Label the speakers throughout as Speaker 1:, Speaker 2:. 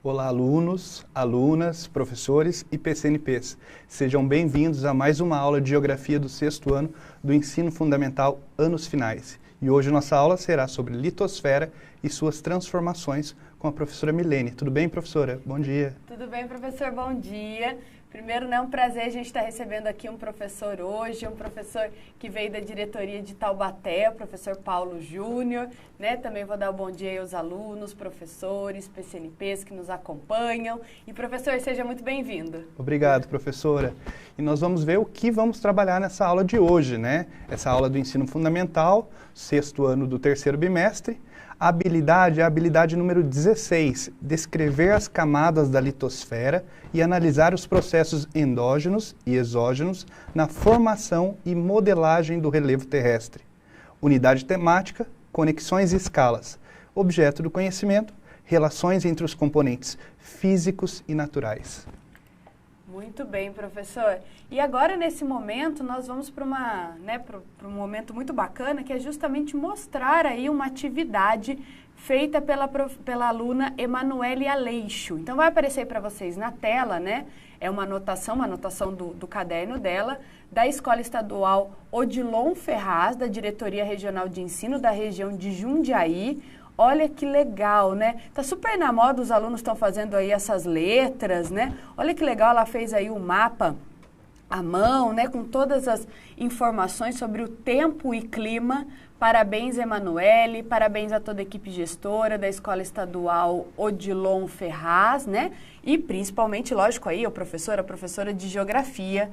Speaker 1: Olá, alunos, alunas, professores e PCNPs. Sejam bem-vindos a mais uma aula de Geografia do 6º ano do Ensino Fundamental Anos Finais. E hoje nossa aula será sobre litosfera e suas transformações com a professora Milene. Tudo bem, professora? Bom dia.
Speaker 2: Tudo bem, professor? Bom dia. Primeiro, é um prazer a gente estar recebendo aqui um professor hoje, um professor que veio da diretoria de Taubaté, o professor Paulo Júnior, né? Também vou dar um bom dia aos alunos, professores, PCNPs que nos acompanham. E, professor, seja muito bem-vindo.
Speaker 1: Obrigado, professora. E nós vamos ver o que vamos trabalhar nessa aula de hoje, né? Essa aula do ensino fundamental, 6º ano do 3º bimestre. A habilidade é a habilidade número 16, descrever as camadas da litosfera e analisar os processos endógenos e exógenos na formação e modelagem do relevo terrestre. Unidade temática, conexões e escalas. Objeto do conhecimento, relações entre os componentes físicos e naturais.
Speaker 2: Muito bem, professor. E agora, nesse momento, nós vamos para um momento muito bacana, que é justamente mostrar aí uma atividade feita pela aluna Emanuele Aleixo. Então, vai aparecer para vocês na tela, né? É uma anotação do caderno dela, da Escola Estadual Odilon Ferraz, da Diretoria Regional de Ensino da região de Jundiaí. Olha que legal, né? Tá super na moda, os alunos estão fazendo aí essas letras, né? Olha que legal, ela fez aí um mapa à mão, né? Com todas as informações sobre o tempo e clima. Parabéns, Emanuele, parabéns a toda a equipe gestora da Escola Estadual Odilon Ferraz, né? E principalmente, lógico, aí a professora de Geografia,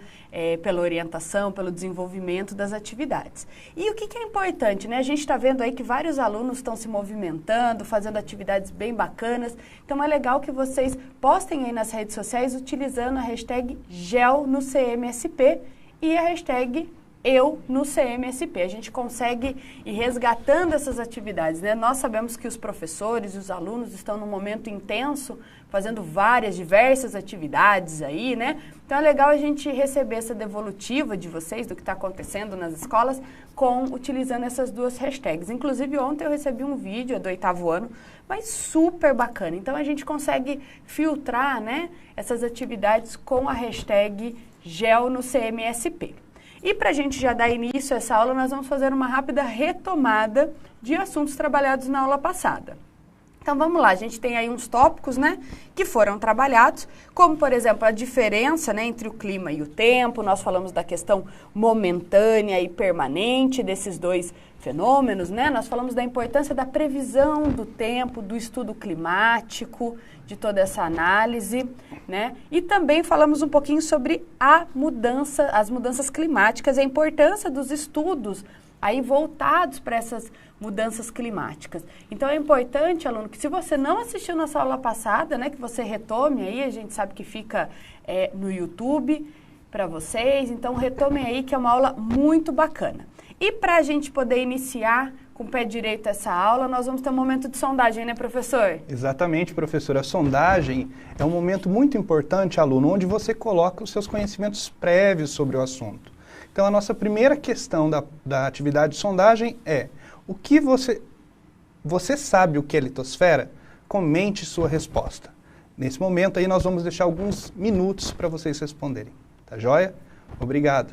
Speaker 2: pela orientação, pelo desenvolvimento das atividades. E o que é importante, né? A gente está vendo aí que vários alunos estão se movimentando, fazendo atividades bem bacanas. Então, é legal que vocês postem aí nas redes sociais utilizando a hashtag GelNoCMSP e a hashtag Eu no CMSP. A gente consegue ir resgatando essas atividades, né? Nós sabemos que os professores e os alunos estão num momento intenso, fazendo diversas atividades aí, né? Então é legal a gente receber essa devolutiva de vocês do que está acontecendo nas escolas utilizando essas duas hashtags. Inclusive ontem eu recebi um vídeo do 8º ano, mas super bacana. Então a gente consegue filtrar, né, essas atividades com a hashtag GelNoCMSP. E para a gente já dar início a essa aula, nós vamos fazer uma rápida retomada de assuntos trabalhados na aula passada. Então vamos lá, a gente tem aí uns tópicos, né, que foram trabalhados, como por exemplo a diferença, né, entre o clima e o tempo. Nós falamos da questão momentânea e permanente desses dois fenômenos, né? Nós falamos da importância da previsão do tempo, do estudo climático, de toda essa análise, né? E também falamos um pouquinho sobre as mudanças climáticas e a importância dos estudos aí voltados para essas mudanças climáticas. Então é importante, aluno, que se você não assistiu nossa aula passada, né, que você retome aí, a gente sabe que fica no YouTube para vocês, então retomem aí que é uma aula muito bacana. E para a gente poder iniciar com o pé direito essa aula, nós vamos ter um momento de sondagem, né, professor?
Speaker 1: Exatamente, professora. A sondagem é um momento muito importante, aluno, onde você coloca os seus conhecimentos prévios sobre o assunto. Então, a nossa primeira questão da atividade de sondagem é: o que você sabe o que é litosfera? Comente sua resposta. Nesse momento aí, nós vamos deixar alguns minutos para vocês responderem. Tá joia? Obrigado.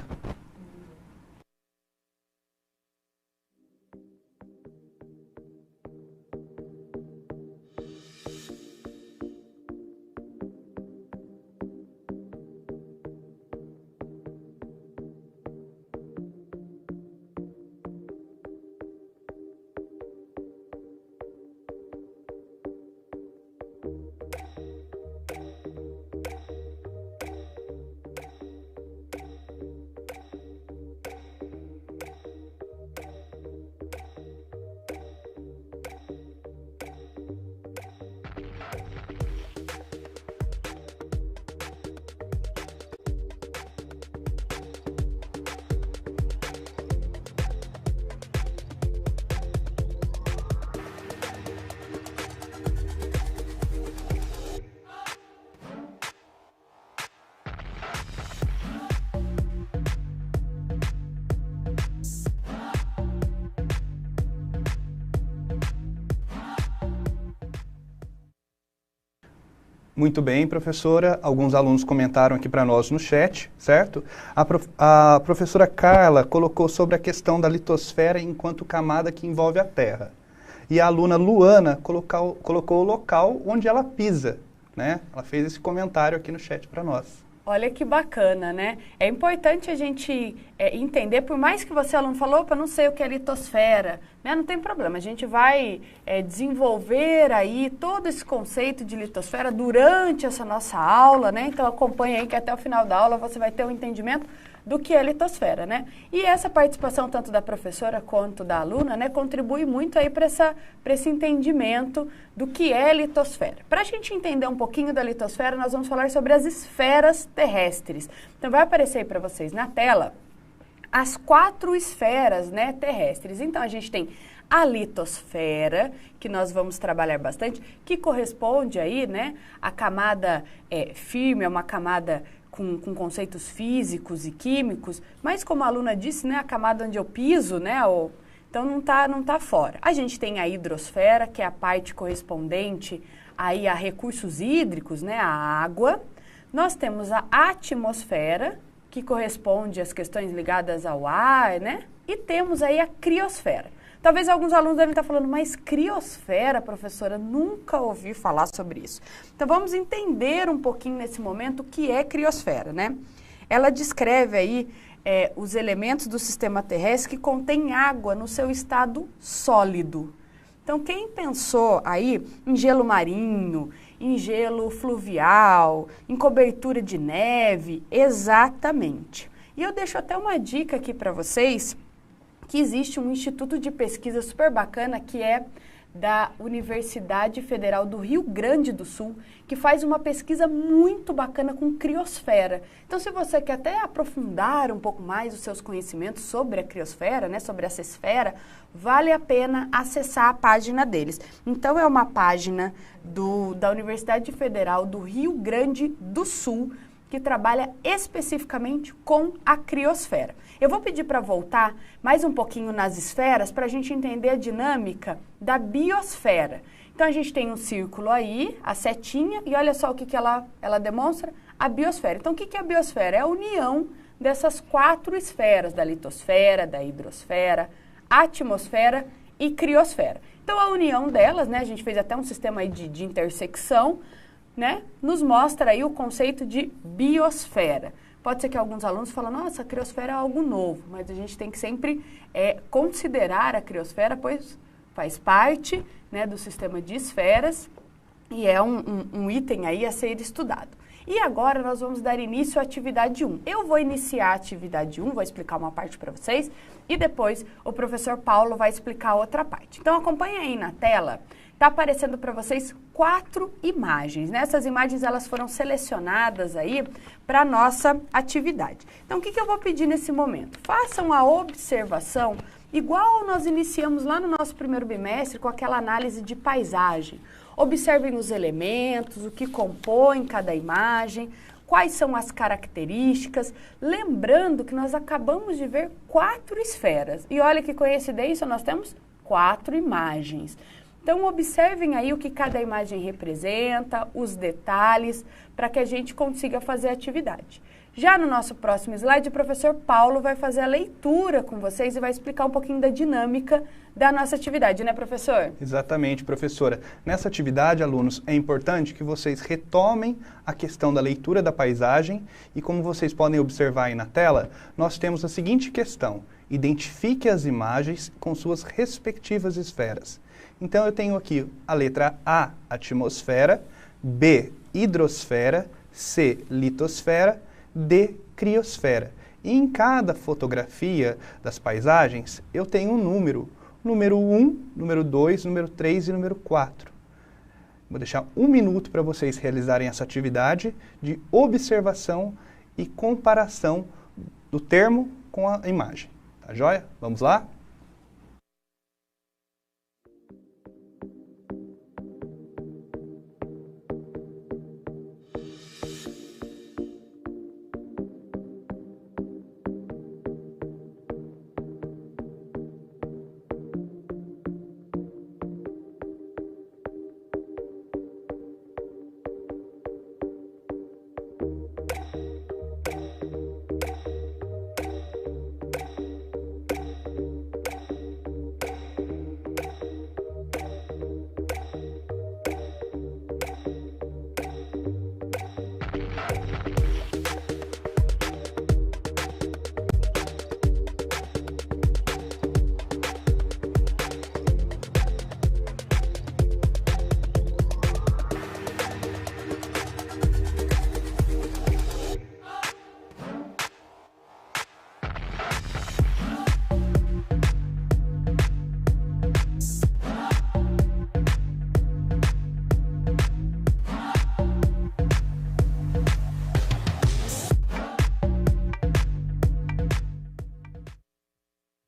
Speaker 1: Muito bem, professora. Alguns alunos comentaram aqui para nós no chat, certo? A professora Carla colocou sobre a questão da litosfera enquanto camada que envolve a Terra. E a aluna Luana colocou o local onde ela pisa, né? Ela fez esse comentário aqui no chat para nós.
Speaker 2: Olha que bacana, né? É importante a gente entender, por mais que você, aluno, falou, opa, não sei o que é litosfera, né? Não tem problema, a gente vai desenvolver aí todo esse conceito de litosfera durante essa nossa aula, né? Então acompanha aí que até o final da aula você vai ter um entendimento do que é litosfera, né? E essa participação tanto da professora quanto da aluna, né, contribui muito aí para esse entendimento do que é litosfera. Para a gente entender um pouquinho da litosfera, nós vamos falar sobre as esferas terrestres. Então vai aparecer aí para vocês na tela as 4 esferas, né, terrestres. Então a gente tem a litosfera, que nós vamos trabalhar bastante, que corresponde aí, né, à camada firme, é uma camada com conceitos físicos e químicos, mas como a aluna disse, né, a camada onde eu piso, né, então não tá fora. A gente tem a hidrosfera, que é a parte correspondente aí a recursos hídricos, né, a água. Nós temos a atmosfera, que corresponde às questões ligadas ao ar, né, e temos aí a criosfera. Talvez alguns alunos devem estar falando, mas criosfera, professora, nunca ouvi falar sobre isso. Então vamos entender um pouquinho nesse momento o que é criosfera, né? Ela descreve aí os elementos do sistema terrestre que contém água no seu estado sólido. Então quem pensou aí em gelo marinho, em gelo fluvial, em cobertura de neve, exatamente. E eu deixo até uma dica aqui para vocês, que existe um instituto de pesquisa super bacana que é da Universidade Federal do Rio Grande do Sul, que faz uma pesquisa muito bacana com criosfera. Então, se você quer até aprofundar um pouco mais os seus conhecimentos sobre a criosfera, né, sobre essa esfera, vale a pena acessar a página deles. Então, é uma página da Universidade Federal do Rio Grande do Sul, que trabalha especificamente com a criosfera. Eu vou pedir para voltar mais um pouquinho nas esferas para a gente entender a dinâmica da biosfera. Então, a gente tem um círculo aí, a setinha, e olha só o que ela demonstra, a biosfera. Então, o que é a biosfera? É a união dessas 4 esferas, da litosfera, da hidrosfera, atmosfera e criosfera. Então, a união delas, né, a gente fez até um sistema aí de intersecção, né, nos mostra aí o conceito de biosfera. Pode ser que alguns alunos falem, nossa, a criosfera é algo novo, mas a gente tem que sempre considerar a criosfera, pois faz parte, né, do sistema de esferas e é um item aí a ser estudado. E agora nós vamos dar início à atividade 1. Eu vou iniciar a atividade 1, vou explicar uma parte para vocês e depois o professor Paulo vai explicar a outra parte. Então acompanha aí na tela. Está aparecendo para vocês 4 imagens, né? Essas imagens elas foram selecionadas aí para a nossa atividade. Então, o que eu vou pedir nesse momento? Façam a observação, igual nós iniciamos lá no nosso primeiro bimestre, com aquela análise de paisagem. Observem os elementos, o que compõe cada imagem, quais são as características, lembrando que nós acabamos de ver 4 esferas. E olha que coincidência, nós temos 4 imagens. Então, observem aí o que cada imagem representa, os detalhes, para que a gente consiga fazer a atividade. Já no nosso próximo slide, o professor Paulo vai fazer a leitura com vocês e vai explicar um pouquinho da dinâmica da nossa atividade, né, professor?
Speaker 1: Exatamente, professora. Nessa atividade, alunos, é importante que vocês retomem a questão da leitura da paisagem e, como vocês podem observar aí na tela, nós temos a seguinte questão: identifique as imagens com suas respectivas esferas. Então, eu tenho aqui a letra A, atmosfera, B, hidrosfera, C, litosfera, D, criosfera. E em cada fotografia das paisagens, eu tenho um número. Número 1, número 2, número 3 e número 4. Vou deixar 1 minuto para vocês realizarem essa atividade de observação e comparação do termo com a imagem. Tá joia? Vamos lá?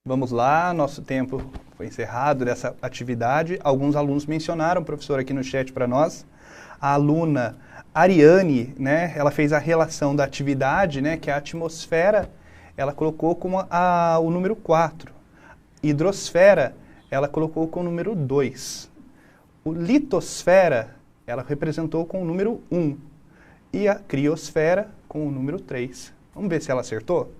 Speaker 1: Vamos lá, nosso tempo foi encerrado dessa atividade. Alguns alunos mencionaram, professor, aqui no chat para nós. A aluna Ariane, né, ela fez a relação da atividade, né, que é a atmosfera, ela colocou como o número 4. Hidrosfera, ela colocou com o número 2. O litosfera, ela representou com o número 1. E a criosfera com o número 3. Vamos ver se ela acertou?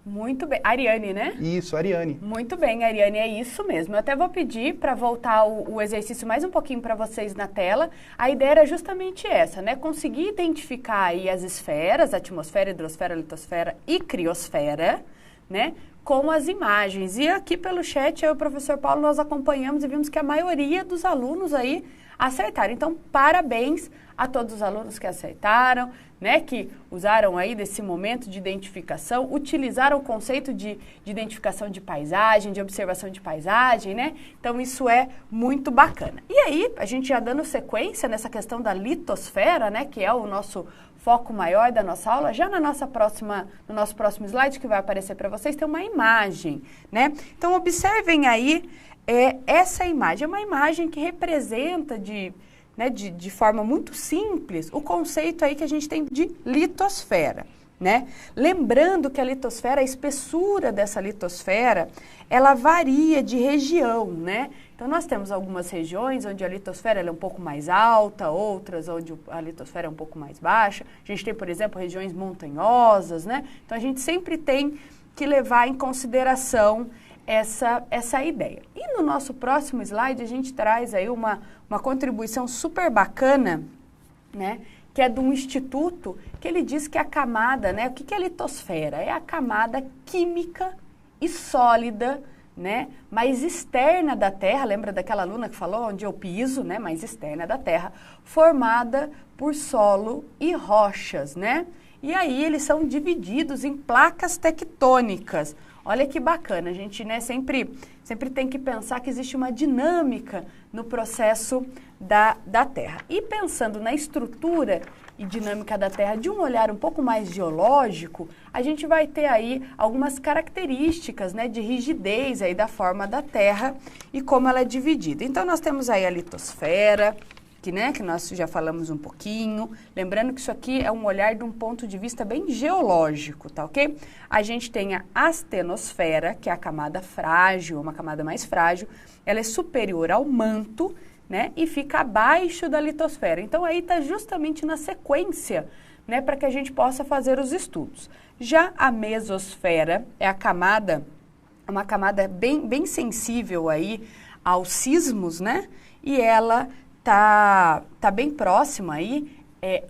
Speaker 2: Muito bem. Ariane, né?
Speaker 1: Isso, Ariane.
Speaker 2: Muito bem, Ariane, é isso mesmo. Eu até vou pedir para voltar o exercício mais um pouquinho para vocês na tela. A ideia era justamente essa, né? Conseguir identificar aí as esferas, atmosfera, hidrosfera, litosfera e criosfera, né? Com as imagens. E aqui pelo chat, eu e o professor Paulo, nós acompanhamos e vimos que a maioria dos alunos aí acertaram. Então, parabéns a todos os alunos que acertaram, né, que usaram aí desse momento de identificação, utilizaram o conceito de identificação de paisagem, de observação de paisagem, né? Então, isso é muito bacana. E aí, a gente já dando sequência nessa questão da litosfera, né, que é o nosso foco maior da nossa aula, já no nosso próximo slide que vai aparecer para vocês, tem uma imagem, né? Então, observem aí essa imagem. É uma imagem que representa de forma muito simples o conceito aí que a gente tem de litosfera, né? Lembrando que a litosfera, a espessura dessa litosfera, ela varia de região, né? Então, nós temos algumas regiões onde a litosfera ela é um pouco mais alta, outras onde a litosfera é um pouco mais baixa. A gente tem, por exemplo, regiões montanhosas, né? Então, a gente sempre tem que levar em consideração essa ideia. E no nosso próximo slide, a gente traz aí uma contribuição super bacana, né? Que é de um instituto que ele diz que a camada, né? O que é a litosfera? É a camada química e sólida, né, mais externa da Terra, lembra daquela aluna que falou onde eu piso, né, mais externa da Terra, formada por solo e rochas, né? E aí eles são divididos em placas tectônicas. Olha que bacana, a gente, né, sempre tem que pensar que existe uma dinâmica no processo da Terra. E pensando na estrutura e dinâmica da Terra de um olhar um pouco mais geológico, a gente vai ter aí algumas características, né, de rigidez aí da forma da Terra e como ela é dividida. Então, nós temos aí a litosfera, que nós já falamos um pouquinho. Lembrando que isso aqui é um olhar de um ponto de vista bem geológico, tá ok? A gente tem a astenosfera, que é a camada frágil, uma camada mais frágil. Ela é superior ao manto, né, e fica abaixo da litosfera. Então, aí está justamente na sequência, né, para que a gente possa fazer os estudos. Já a mesosfera é uma camada bem sensível aí aos sismos, né, e ela tá bem próxima aí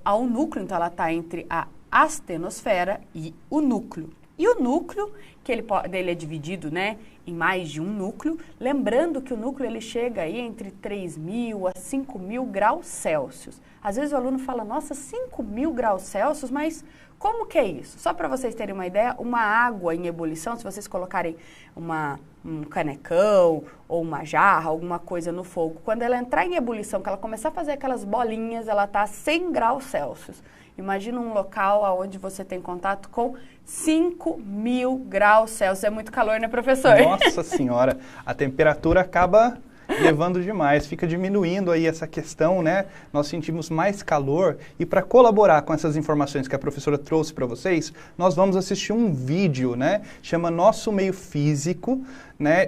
Speaker 2: ao núcleo, então ela está entre a astenosfera e o núcleo. E o núcleo, que ele é dividido, né, em mais de um núcleo, lembrando que o núcleo ele chega aí entre 3.000 a 5.000 graus Celsius. Às vezes o aluno fala, nossa, 5.000 graus Celsius, mas como que é isso? Só para vocês terem uma ideia, uma água em ebulição, se vocês colocarem um canecão ou uma jarra, alguma coisa no fogo, quando ela entrar em ebulição, que ela começar a fazer aquelas bolinhas, ela está a 100 graus Celsius. Imagina um local onde você tem contato com 5.000 graus Celsius. É muito calor, né, professor?
Speaker 1: Nossa Senhora, a temperatura acaba levando demais, fica diminuindo aí essa questão, né? Nós sentimos mais calor e para colaborar com essas informações que a professora trouxe para vocês, nós vamos assistir um vídeo, né? Chama Nosso Meio Físico, né?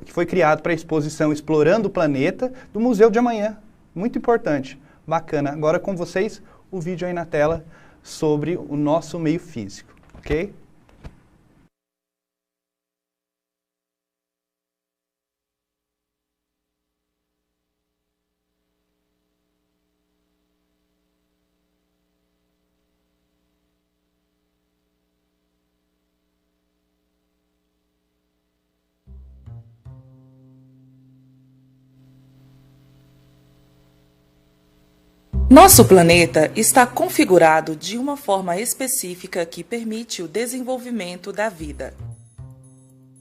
Speaker 1: Que foi criado para a exposição Explorando o Planeta do Museu de Amanhã. Muito importante, bacana. Agora com vocês o vídeo aí na tela sobre o nosso meio físico, ok?
Speaker 3: Nosso planeta está configurado de uma forma específica que permite o desenvolvimento da vida.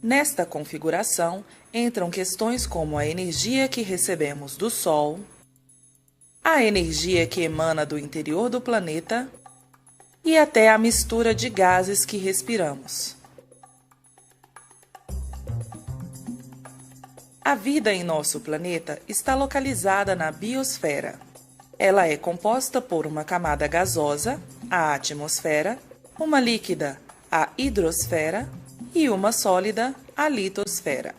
Speaker 3: Nesta configuração entram questões como a energia que recebemos do Sol, a energia que emana do interior do planeta e até a mistura de gases que respiramos. A vida em nosso planeta está localizada na biosfera. Ela é composta por uma camada gasosa, a atmosfera, uma líquida, a hidrosfera, e uma sólida, a litosfera.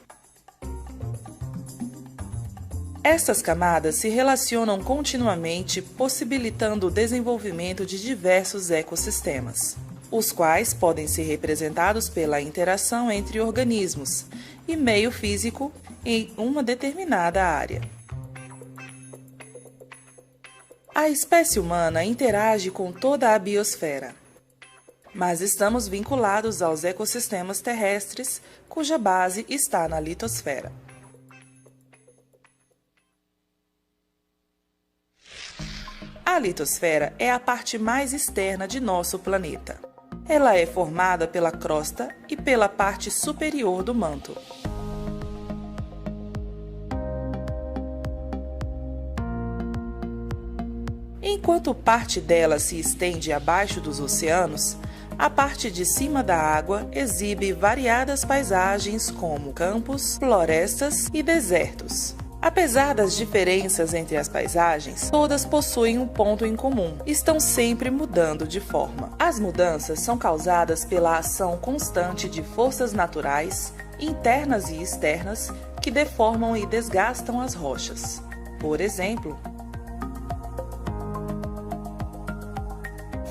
Speaker 3: Essas camadas se relacionam continuamente, possibilitando o desenvolvimento de diversos ecossistemas, os quais podem ser representados pela interação entre organismos e meio físico em uma determinada área. A espécie humana interage com toda a biosfera, mas estamos vinculados aos ecossistemas terrestres, cuja base está na litosfera. A litosfera é a parte mais externa de nosso planeta. Ela é formada pela crosta e pela parte superior do manto. Enquanto parte dela se estende abaixo dos oceanos, a parte de cima da água exibe variadas paisagens como campos, florestas e desertos. Apesar das diferenças entre as paisagens, todas possuem um ponto em comum: estão sempre mudando de forma. As mudanças são causadas pela ação constante de forças naturais, internas e externas, que deformam e desgastam as rochas. Por exemplo,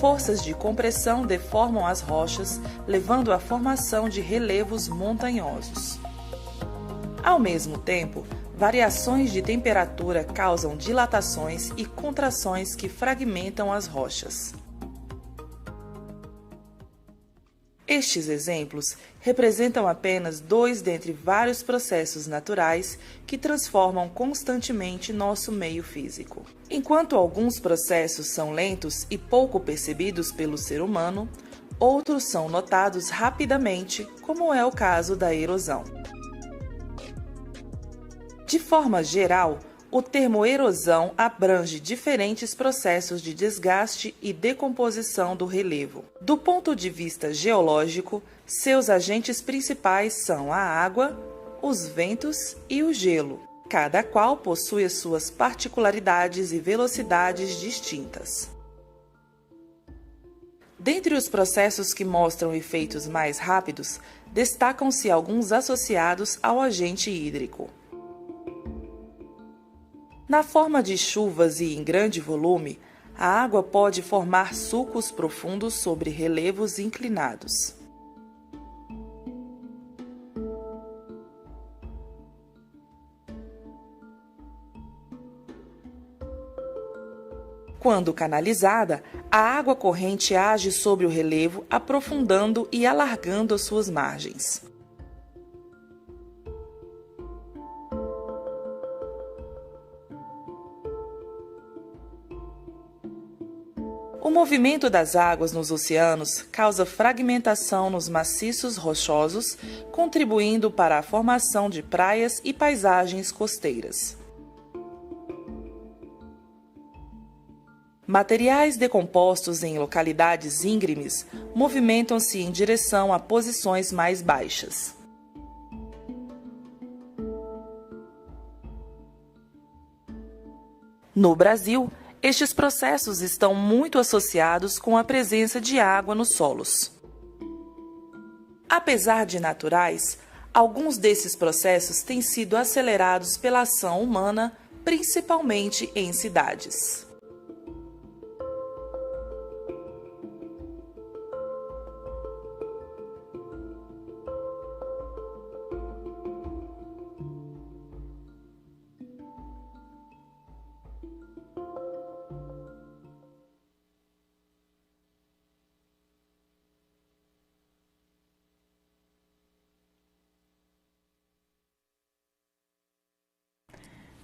Speaker 3: forças de compressão deformam as rochas, levando à formação de relevos montanhosos. Ao mesmo tempo, variações de temperatura causam dilatações e contrações que fragmentam as rochas. Estes exemplos representam apenas dois dentre vários processos naturais que transformam constantemente nosso meio físico. Enquanto alguns processos são lentos e pouco percebidos pelo ser humano, outros são notados rapidamente, como é o caso da erosão. De forma geral, o termo erosão abrange diferentes processos de desgaste e decomposição do relevo. Do ponto de vista geológico, seus agentes principais são a água, os ventos e o gelo. Cada qual possui as suas particularidades e velocidades distintas. Dentre os processos que mostram efeitos mais rápidos, destacam-se alguns associados ao agente hídrico. Na forma de chuvas e em grande volume, a água pode formar sulcos profundos sobre relevos inclinados. Quando canalizada, a água corrente age sobre o relevo, aprofundando e alargando as suas margens. O movimento das águas nos oceanos causa fragmentação nos maciços rochosos, contribuindo para a formação de praias e paisagens costeiras. Materiais decompostos em localidades íngremes movimentam-se em direção a posições mais baixas. No Brasil, estes processos estão muito associados com a presença de água nos solos. Apesar de naturais, alguns desses processos têm sido acelerados pela ação humana, principalmente em cidades.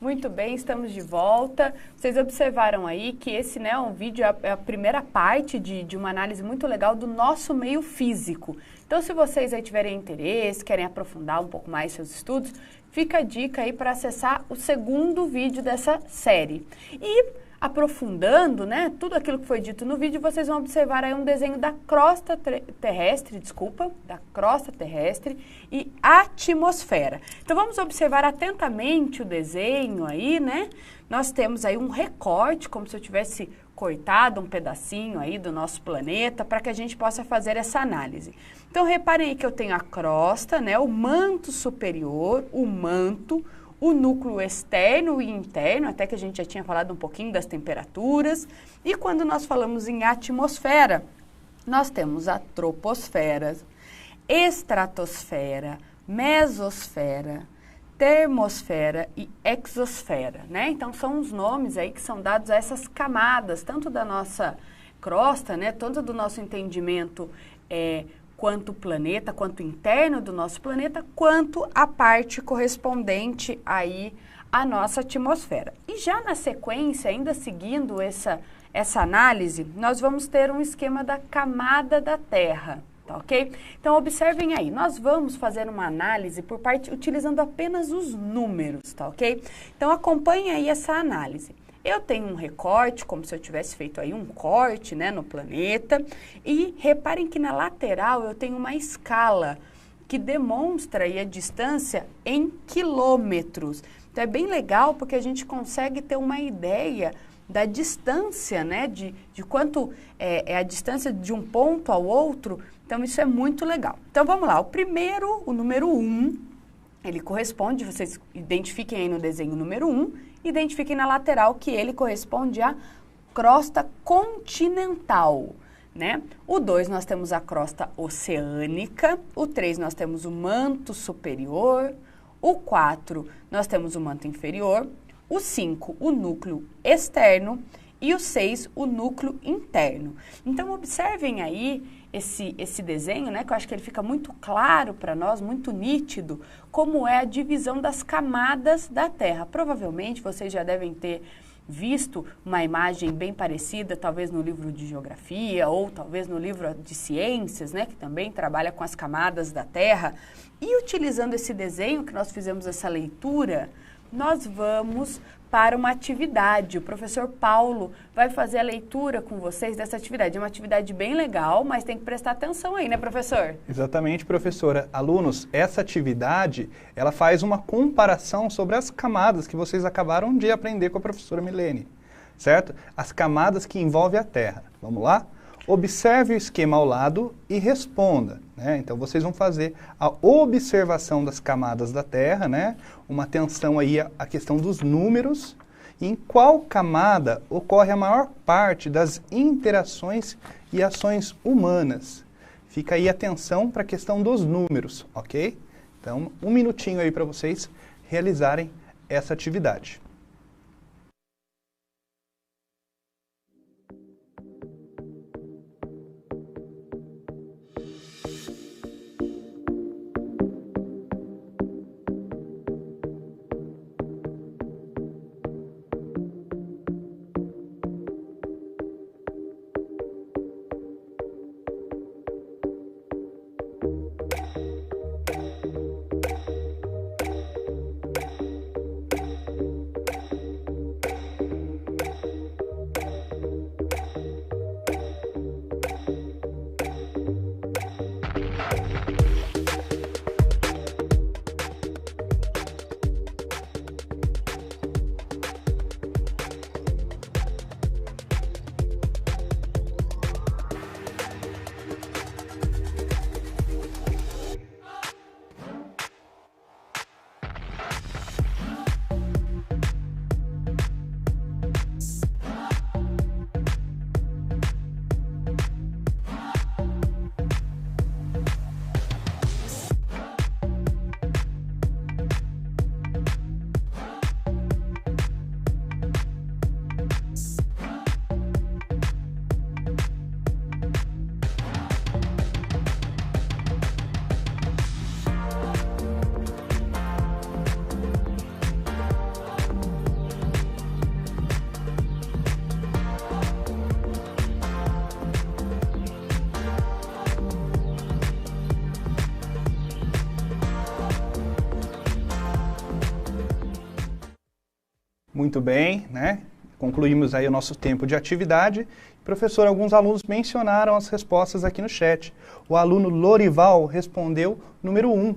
Speaker 2: Muito bem, estamos de volta. Vocês observaram aí que esse, né, um vídeo é a primeira parte de uma análise muito legal do nosso meio físico. Então, se vocês aí tiverem interesse, querem aprofundar um pouco mais seus estudos, fica a dica aí para acessar o segundo vídeo dessa série. E aprofundando, né, tudo aquilo que foi dito no vídeo, vocês vão observar aí um desenho da crosta terrestre, da crosta terrestre e atmosfera. Então vamos observar atentamente o desenho aí, né? Nós temos aí um recorte, como se eu tivesse cortado um pedacinho aí do nosso planeta, para que a gente possa fazer essa análise. Então reparem aí que eu tenho a crosta, né, o manto superior, o manto, o núcleo externo e interno, até que a gente já tinha falado um pouquinho das temperaturas. E quando nós falamos em atmosfera, nós temos a troposfera, estratosfera, mesosfera, termosfera e exosfera, né? Então são os nomes aí que são dados a essas camadas, tanto da nossa crosta, né, tanto do nosso entendimento quanto planeta, quanto interno do nosso planeta, quanto a parte correspondente aí à nossa atmosfera. E já na sequência, ainda seguindo essa análise, nós vamos ter um esquema da camada da Terra, tá ok? Então observem aí, nós vamos fazer uma análise por parte, utilizando apenas os números, tá ok? Então acompanhem aí essa análise. Eu tenho um recorte, como se eu tivesse feito aí um corte, né, no planeta, e reparem que na lateral eu tenho uma escala que demonstra aí a distância em quilômetros. Então é bem legal porque a gente consegue ter uma ideia da distância, né, de quanto é a distância de um ponto ao outro. Então isso é muito legal. Então vamos lá, o número 1, ele corresponde, vocês identifiquem aí no desenho o número 1, identifiquem na lateral que ele corresponde à crosta continental, né? O 2 nós temos a crosta oceânica, o 3 nós temos o manto superior, o 4 nós temos o manto inferior, o 5 o núcleo externo e o 6 o núcleo interno. Então observem aí esse desenho, né, que eu acho que ele fica muito claro para nós, muito nítido, como é a divisão das camadas da Terra. Provavelmente vocês já devem ter visto uma imagem bem parecida, talvez no livro de geografia ou talvez no livro de ciências, né, que também trabalha com as camadas da Terra. E utilizando esse desenho que nós fizemos essa leitura, nós vamos para uma atividade. O professor Paulo vai fazer a leitura com vocês dessa atividade. É uma atividade bem legal, mas tem que prestar atenção aí, né, professor?
Speaker 1: Exatamente, professora. Alunos, essa atividade, ela faz uma comparação sobre as camadas que vocês acabaram de aprender com a professora Milene, certo? As camadas que envolvem a Terra. Vamos lá? Observe o esquema ao lado e responda, né? Então, vocês vão fazer a observação das camadas da Terra, né? Uma atenção aí à questão dos números. E em qual camada ocorre a maior parte das interações e ações humanas? Fica aí atenção para a questão dos números, ok? Então, um minutinho aí para vocês realizarem essa atividade. Muito bem, né? Concluímos aí o nosso tempo de atividade. Professor, alguns alunos mencionaram as respostas aqui no chat. O aluno Lorival respondeu número 1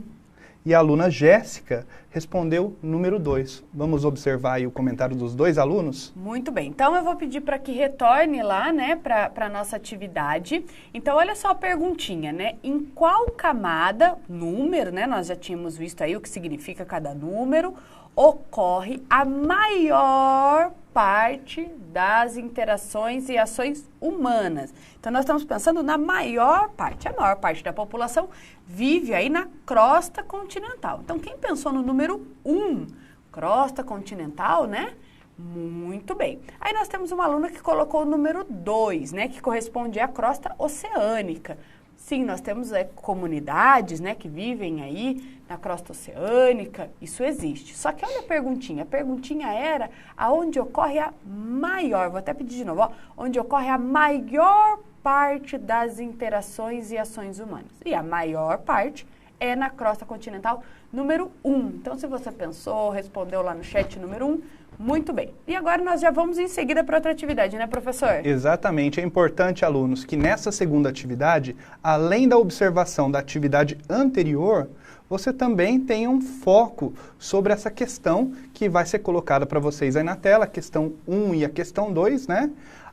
Speaker 1: e a aluna Jéssica respondeu número 2. Vamos observar aí o comentário dos dois alunos?
Speaker 2: Muito bem. Então, eu vou pedir para que retorne lá, né, para a nossa atividade. Então, olha só a perguntinha, né? Em qual camada, número, né? Nós já tínhamos visto aí o que significa cada número, ocorre a maior parte das interações e ações humanas. Então, nós estamos pensando na maior parte. A maior parte da população vive aí na crosta continental. Então, quem pensou no número 1, crosta continental, né? Muito bem. Aí nós temos uma aluna que colocou o número 2, né? Que corresponde à crosta oceânica. Sim, nós temos comunidades, né, que vivem aí na crosta oceânica, isso existe. Só que olha a perguntinha era aonde ocorre a maior, vou até pedir de novo, ó, onde ocorre a maior parte das interações e ações humanas. E a maior parte é na crosta continental número 1. Então, se você pensou, respondeu lá no chat número 1, muito bem. E agora nós já vamos em seguida para outra atividade, né, professor?
Speaker 1: Exatamente. É importante, alunos, que nessa segunda atividade, além da observação da atividade anterior, você também tenha um foco sobre essa questão que vai ser colocada para vocês aí na tela, a questão 1 e a questão 2, né?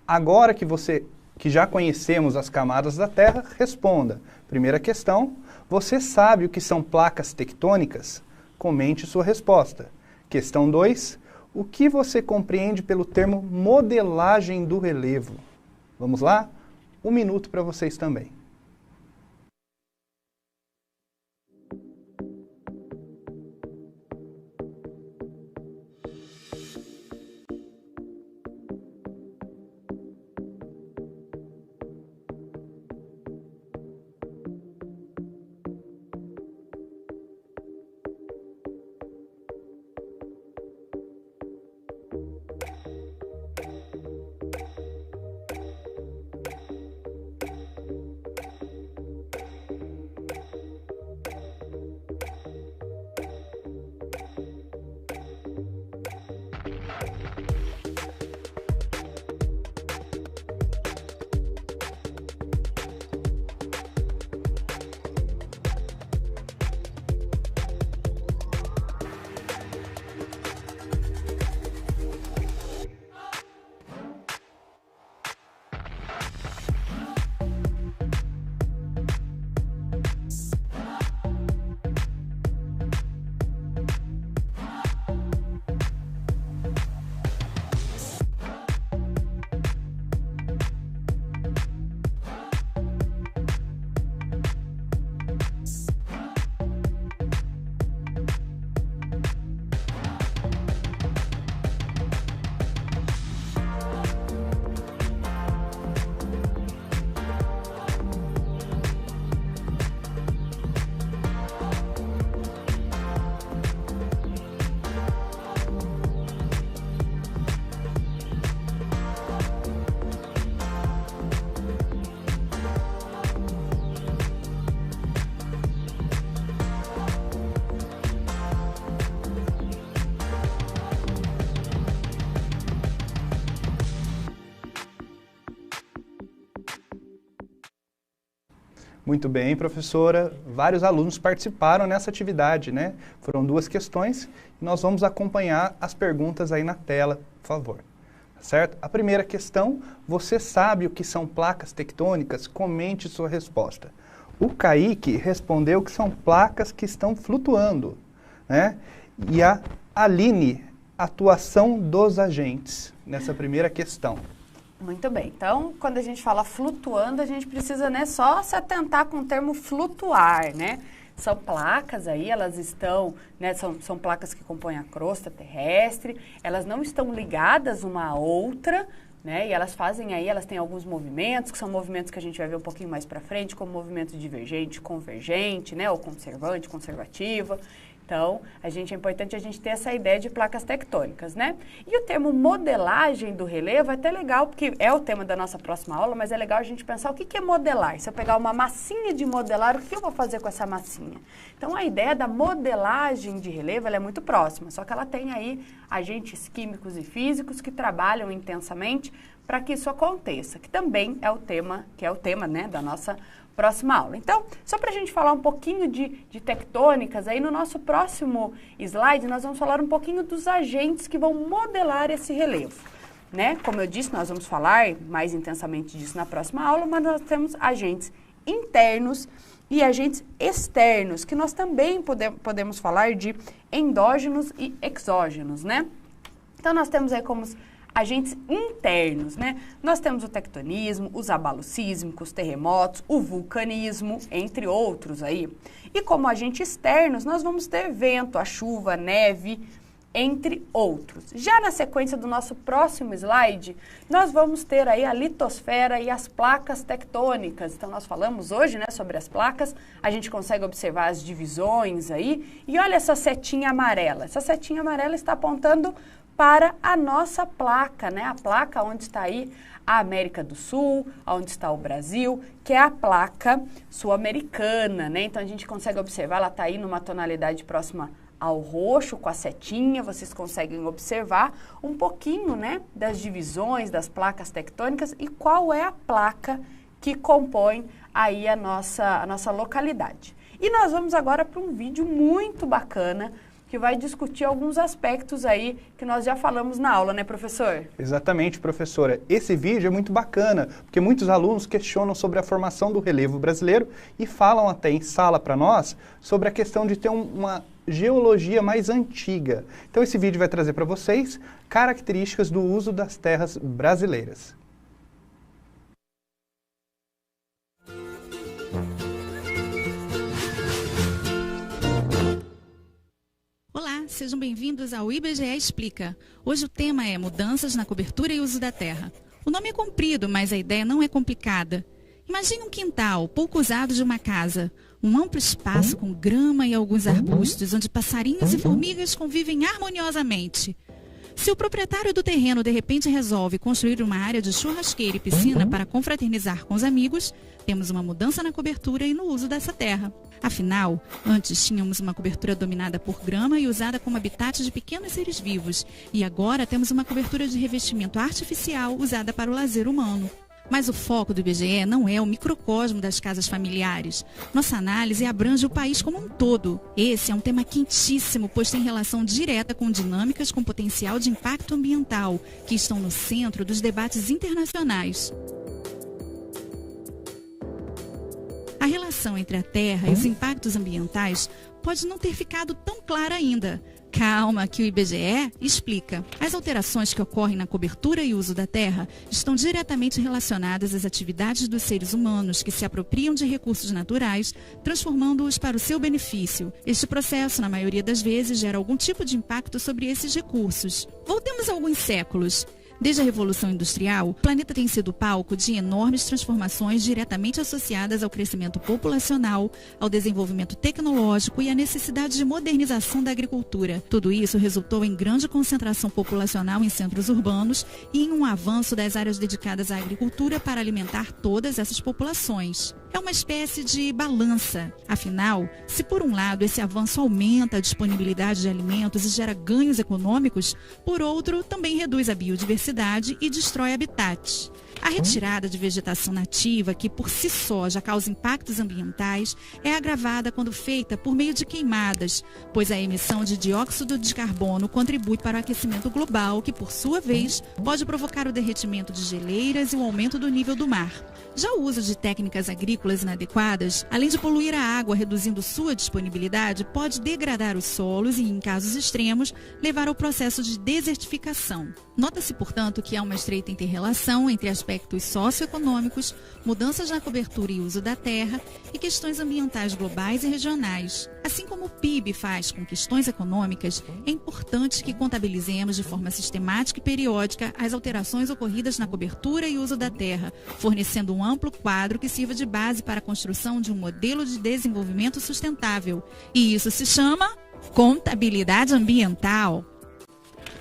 Speaker 1: Agora que já conhecemos as camadas da Terra, responda. Primeira questão, você sabe o que são placas tectônicas? Comente sua resposta. Questão 2, o que você compreende pelo termo modelagem do relevo? Vamos lá? 1 minuto para vocês também. Muito bem, professora. Vários alunos participaram nessa atividade, né? Foram 2 questões e nós vamos acompanhar as perguntas aí na tela, por favor. Certo? A primeira questão, você sabe o que são placas tectônicas? Comente sua resposta. O Kaique respondeu que são placas que estão flutuando, né? E a Aline, atuação dos agentes, nessa primeira questão.
Speaker 2: Muito bem. Então, quando a gente fala flutuando, a gente precisa, né, só se atentar com o termo flutuar, né? São placas aí, elas estão, né, são placas que compõem a crosta terrestre, elas não estão ligadas uma à outra, né? E elas fazem aí, elas têm alguns movimentos, que são movimentos que a gente vai ver um pouquinho mais para frente, como movimento divergente, convergente, né? Ou conservante, conservativa. Então, é importante a gente ter essa ideia de placas tectônicas, né? E o termo modelagem do relevo é até legal, porque é o tema da nossa próxima aula, mas é legal a gente pensar o que é modelar. Se eu pegar uma massinha de modelar, o que eu vou fazer com essa massinha? Então, a ideia da modelagem de relevo, ela é muito próxima, só que ela tem aí agentes químicos e físicos que trabalham intensamente para que isso aconteça, que também é o tema, né, da nossa próxima aula. Então, só para a gente falar um pouquinho de tectônicas, aí no nosso próximo slide nós vamos falar um pouquinho dos agentes que vão modelar esse relevo, né? Como eu disse, nós vamos falar mais intensamente disso na próxima aula, mas nós temos agentes internos e agentes externos, que nós também podemos falar de endógenos e exógenos, né? Então, nós temos aí como agentes internos, né? Nós temos o tectonismo, os abalos sísmicos, terremotos, o vulcanismo, entre outros aí. E como agentes externos, nós vamos ter vento, a chuva, a neve, entre outros. Já na sequência do nosso próximo slide, nós vamos ter aí a litosfera e as placas tectônicas. Então, nós falamos hoje, né, sobre as placas, a gente consegue observar as divisões aí. E olha essa setinha amarela. Essa setinha amarela está apontando para a nossa placa, né? A placa onde está aí a América do Sul, onde está o Brasil, que é a placa sul-americana, né? Então, a gente consegue observar, ela está aí numa tonalidade próxima ao roxo, com a setinha, vocês conseguem observar um pouquinho, né, das divisões das placas tectônicas e qual é a placa que compõe aí a nossa localidade. E nós vamos agora para um vídeo muito bacana, que vai discutir alguns aspectos aí que nós já falamos na aula, né, professor?
Speaker 1: Exatamente, professora. Esse vídeo é muito bacana, porque muitos alunos questionam sobre a formação do relevo brasileiro e falam até em sala para nós sobre a questão de ter uma geologia mais antiga. Então, esse vídeo vai trazer para vocês características do uso das terras brasileiras.
Speaker 4: Olá, sejam bem-vindos ao IBGE Explica. Hoje o tema é Mudanças na Cobertura e Uso da Terra. O nome é comprido, mas a ideia não é complicada. Imagine um quintal pouco usado de uma casa, um amplo espaço com grama e alguns arbustos, onde passarinhos e formigas convivem harmoniosamente. Se o proprietário do terreno de repente resolve construir uma área de churrasqueira e piscina para confraternizar com os amigos, temos uma mudança na cobertura e no uso dessa terra. Afinal, antes tínhamos uma cobertura dominada por grama e usada como habitat de pequenos seres vivos, e agora temos uma cobertura de revestimento artificial usada para o lazer humano. Mas o foco do IBGE não é o microcosmo das casas familiares. Nossa análise abrange o país como um todo. Esse é um tema quentíssimo, pois tem relação direta com dinâmicas com potencial de impacto ambiental, que estão no centro dos debates internacionais. A relação entre a Terra e os impactos ambientais pode não ter ficado tão clara ainda. Calma, que o IBGE explica. As alterações que ocorrem na cobertura e uso da terra estão diretamente relacionadas às atividades dos seres humanos que se apropriam de recursos naturais, transformando-os para o seu benefício. Este processo, na maioria das vezes, gera algum tipo de impacto sobre esses recursos. Voltemos a alguns séculos. Desde a Revolução Industrial, o planeta tem sido palco de enormes transformações diretamente associadas ao crescimento populacional, ao desenvolvimento tecnológico e à necessidade de modernização da agricultura. Tudo isso resultou em grande concentração populacional em centros urbanos e em um avanço das áreas dedicadas à agricultura para alimentar todas essas populações. É uma espécie de balança. Afinal, se por um lado esse avanço aumenta a disponibilidade de alimentos e gera ganhos econômicos, por outro, também reduz a biodiversidade e destrói habitats. A retirada de vegetação nativa, que por si só já causa impactos ambientais, é agravada quando feita por meio de queimadas, pois a emissão de dióxido de carbono contribui para o aquecimento global, que por sua vez pode provocar o derretimento de geleiras e o aumento do nível do mar. Já o uso de técnicas agrícolas inadequadas, além de poluir a água reduzindo sua disponibilidade, pode degradar os solos e, em casos extremos, levar ao processo de desertificação. Nota-se, portanto, que há uma estreita interrelação entre aspectos socioeconômicos, mudanças na cobertura e uso da terra e questões ambientais globais e regionais. Assim como o PIB faz com questões econômicas, é importante que contabilizemos de forma sistemática e periódica as alterações ocorridas na cobertura e uso da terra, fornecendo um amplo quadro que sirva de base para a construção de um modelo de desenvolvimento sustentável. E isso se chama Contabilidade ambiental.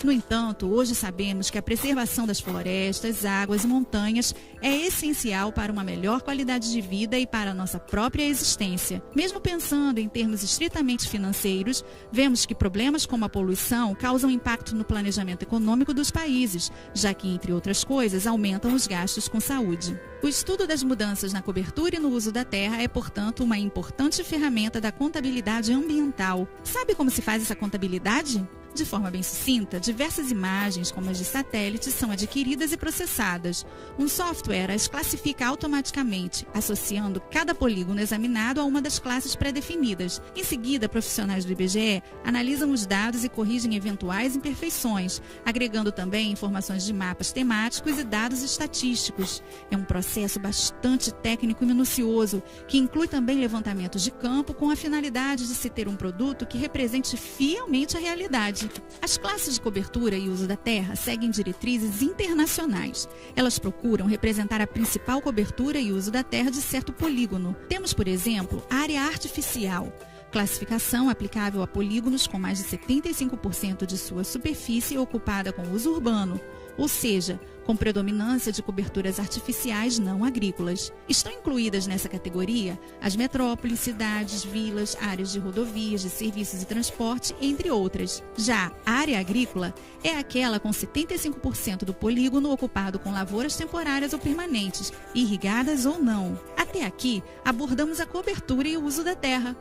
Speaker 4: No entanto, hoje sabemos que a preservação das florestas, águas e montanhas é essencial para uma melhor qualidade de vida e para a nossa própria existência. Mesmo pensando em termos estritamente financeiros, vemos que problemas como a poluição causam impacto no planejamento econômico dos países, já que, entre outras coisas, aumentam os gastos com saúde. O estudo das mudanças na cobertura e no uso da terra é, portanto, uma importante ferramenta da contabilidade ambiental. Sabe como se faz essa contabilidade? De forma bem sucinta, diversas imagens, como as de satélites, são adquiridas e processadas. Um software as classifica automaticamente, associando cada polígono examinado a uma das classes pré-definidas. Em seguida, profissionais do IBGE analisam os dados e corrigem eventuais imperfeições, agregando também informações de mapas temáticos e dados estatísticos. É um processo bastante técnico e minucioso, que inclui também levantamentos de campo com a finalidade de se ter um produto que represente fielmente a realidade. As classes de cobertura e uso da terra seguem diretrizes internacionais. Elas procuram representar a principal cobertura e uso da terra de certo polígono. Temos, por exemplo, área artificial, classificação aplicável a polígonos com mais de 75% de sua superfície ocupada com uso urbano, ou seja, com predominância de coberturas artificiais não agrícolas. Estão incluídas nessa categoria as metrópoles, cidades, vilas, áreas de rodovias, de serviços e transporte, entre outras. Já a área agrícola é aquela com 75% do polígono ocupado com lavouras temporárias ou permanentes, irrigadas ou não. Até aqui, abordamos a cobertura e o uso da terra.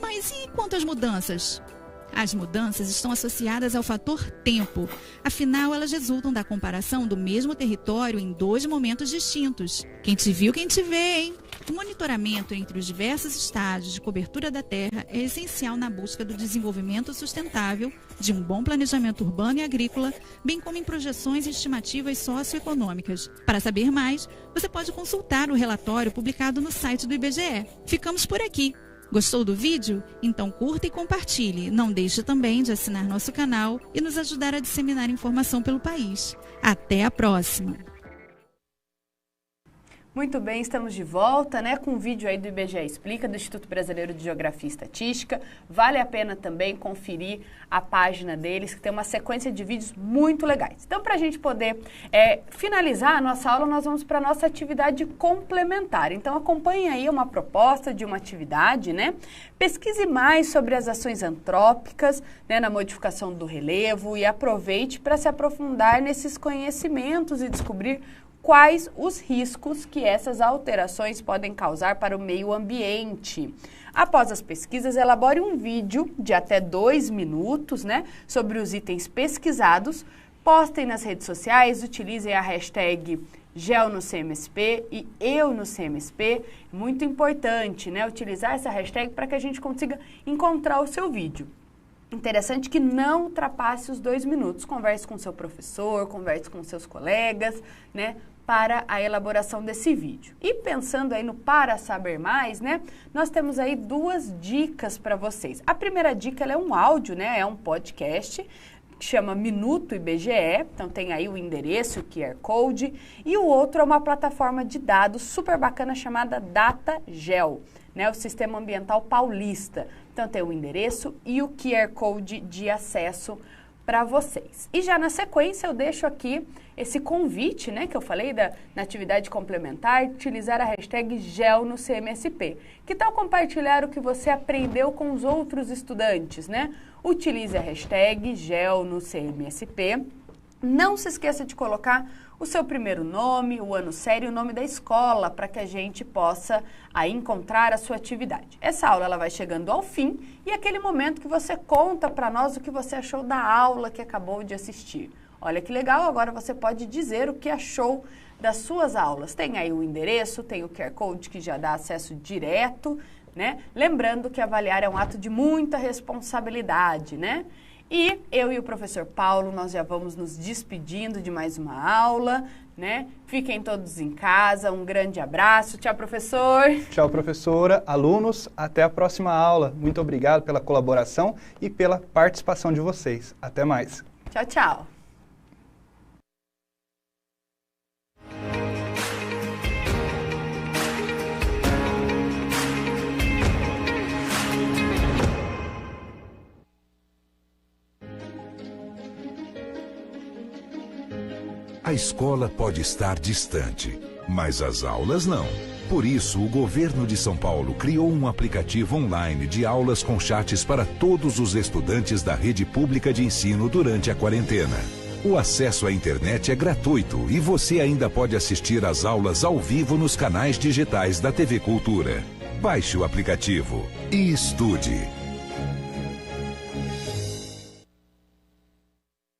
Speaker 4: Mas e quanto às mudanças? As mudanças estão associadas ao fator tempo. Afinal, elas resultam da comparação do mesmo território em dois momentos distintos. Quem te viu, quem te vê, hein? O monitoramento entre os diversos estágios de cobertura da terra é essencial na busca do desenvolvimento sustentável, de um bom planejamento urbano e agrícola, bem como em projeções e estimativas socioeconômicas. Para saber mais, você pode consultar o relatório publicado no site do IBGE. Ficamos por aqui. Gostou do vídeo? Então curta e compartilhe. Não deixe também de assinar nosso canal e nos ajudar a disseminar informação pelo país. Até a próxima!
Speaker 2: Muito bem, estamos de volta, né, com um vídeo aí do IBGE Explica, do Instituto Brasileiro de Geografia e Estatística. Vale a pena também conferir a página deles, que tem uma sequência de vídeos muito legais. Então, para a gente poder finalizar a nossa aula, nós vamos para a nossa atividade complementar. Então, acompanhe aí uma proposta de uma atividade, né? Pesquise mais sobre as ações antrópicas, né, na modificação do relevo e aproveite para se aprofundar nesses conhecimentos e descobrir quais os riscos que essas alterações podem causar para o meio ambiente. Após as pesquisas, elabore um vídeo de até 2 minutos, né, sobre os itens pesquisados, postem nas redes sociais, utilizem a hashtag GeoNoCMSP e EuNoCMSP. Muito importante, né, utilizar essa hashtag para que a gente consiga encontrar o seu vídeo. Interessante que não ultrapasse os 2 minutos. Converse com seu professor, converse com seus colegas, né, para a elaboração desse vídeo. E pensando aí no Para Saber Mais, né, nós temos aí 2 dicas para vocês. A primeira dica, ela é um áudio, né, é um podcast, que chama Minuto IBGE, então tem aí o endereço, o QR Code, e o outro é uma plataforma de dados super bacana chamada DataGel, né, o Sistema Ambiental Paulista. Então tem o endereço e o QR Code de acesso para vocês. E já na sequência eu deixo aqui esse convite, né, que eu falei na atividade complementar, utilizar a hashtag GeoNoCMSP. Que tal compartilhar o que você aprendeu com os outros estudantes, né? Utilize a hashtag GeoNoCMSP. Não se esqueça de colocar o seu primeiro nome, o ano sério e o nome da escola, para que a gente possa aí encontrar a sua atividade. Essa aula ela vai chegando ao fim e é aquele momento que você conta para nós o que você achou da aula que acabou de assistir. Olha que legal, agora você pode dizer o que achou das suas aulas. Tem aí o endereço, tem o QR Code que já dá acesso direto, né? Lembrando que avaliar é um ato de muita responsabilidade, né? E eu e o professor Paulo, nós já vamos nos despedindo de mais uma aula, né? Fiquem todos em casa, um grande abraço. Tchau, professor.
Speaker 1: Tchau, professora. Alunos, até a próxima aula. Muito obrigado pela colaboração e pela participação de vocês. Até mais.
Speaker 2: Tchau, tchau.
Speaker 5: A escola pode estar distante, mas as aulas não. Por isso, o governo de São Paulo criou um aplicativo online de aulas com chats para todos os estudantes da rede pública de ensino durante a quarentena. O acesso à internet é gratuito e você ainda pode assistir às aulas ao vivo nos canais digitais da TV Cultura. Baixe o aplicativo e estude.